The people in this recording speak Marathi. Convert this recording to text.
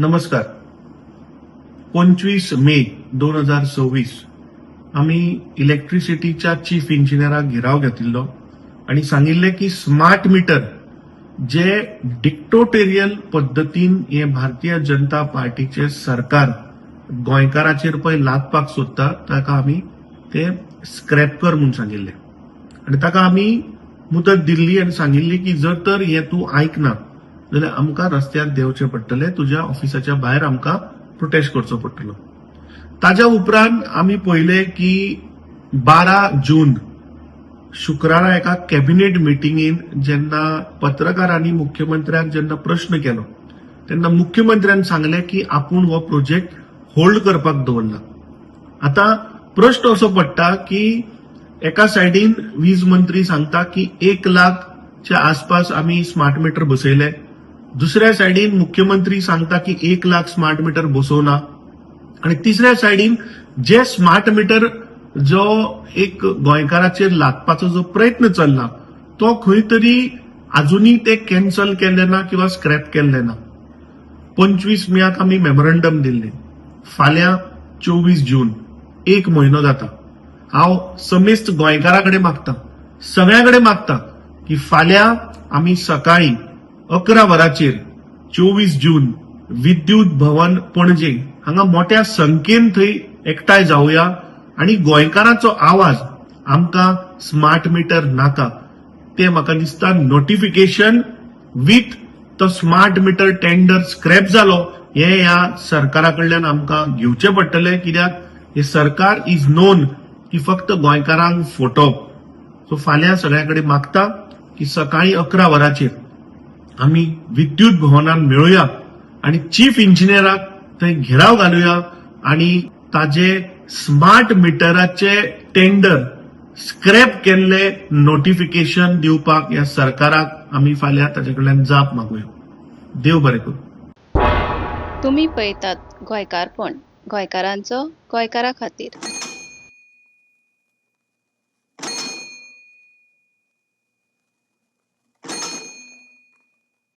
नमस्कार. 25 मे 2026 आम्ही इलेक्ट्रिसिटीच्या चीफ इंजिनियराक घेराव घेतिल्लो आणि सांगिल्ले की स्मार्ट मीटर जे डिक्टोटेरियल पद्धतीन हे भारतीय जनता पार्टीचे सरकार गोंयकाराचेर पळय लादपाक सोदता ताका आमी ते स्क्रॅप कर म्हणून सांगिल्ले आणि ताका आमी मुदत दिल्ली आणि सांगिल्ली की जर तर हे तूं आयकना जाल्यार आमकां रस्त्यार देंवचें पडटलें, तुज्या ऑफिसाच्या भायर आमकां प्रोटेस्ट करचो पडटलो. ताज्या उपरांत आमी पळयलें की 12 जून शुक्रारा एका कॅबिनेट मिटिंगेन जेन्ना पत्रकारांनी मुख्यमंत्र्याक जेन्ना प्रश्न केलो तेन्ना मुख्यमंत्र्यान सांगलें की आपूण हो प्रोजेक्ट होल्ड करपाक दवरला. आता प्रश्न असो पडटा की एका सायडीन वीज मंत्री सांगता की 1 लाखच्या आसपास आमी स्मार्ट मीटर बसयले, दुसऱ्या सायडीन मुख्यमंत्री सांगता की 1 लाख स्मार्ट मीटर बसोवना आणि तिसऱ्या सायडीन जे स्मार्ट मीटर जो एक गोंयकाराचेर लादपाचो जो प्रयत्न चल्ला तो खंय तरी अजूनही ते कॅन्सल केल्ले ना किंवा स्क्रॅप केल्ले ना. 25 मेक आमी मेमोरंडम दिल्ले. फाल्यां 24 जून 1 म्हयनो जाता. हांव समेस्त गोंयकारांकडे मागता, सगळ्यांकडे मागता की फाल्यां आमी सकाळी 11 वरांचेर 24 जून विद्युत भवन पणजे हांगा मोठ्या संख्येन थंय एकठांय जावया आणि गोंयकारांचो आवाज आमकां स्मार्ट मीटर नाका ते म्हाका दिसता नोटिफिकेशन विथ तो स्मार्ट मीटर टेंडर स्क्रॅप जालो हे ह्या सरकारा कडल्यान आमकां घेवचें पडटलें, कित्याक हे सरकार इज नोन की फक्त गोंयकारांक फटोवप. सो फाल्यां सगळ्यांकडे मागता की सकाळी 11 वरांचेर आमी विद्युत भवनान मेळुया आणि चीफ इंजिनियराक थंय घेराव घालुया आणि ताजे स्मार्ट मिटराचे टेंडर स्क्रॅप केल्ले नोटिफिकेशन दिवपाक ह्या सरकाराक आमी फाल्यां ताचे कडल्यान जाप मागुया. देव बरें करूं. तुम्ही पळयतात गोंयकारपण, गोंयकारांचो गोंयकारा खातीर.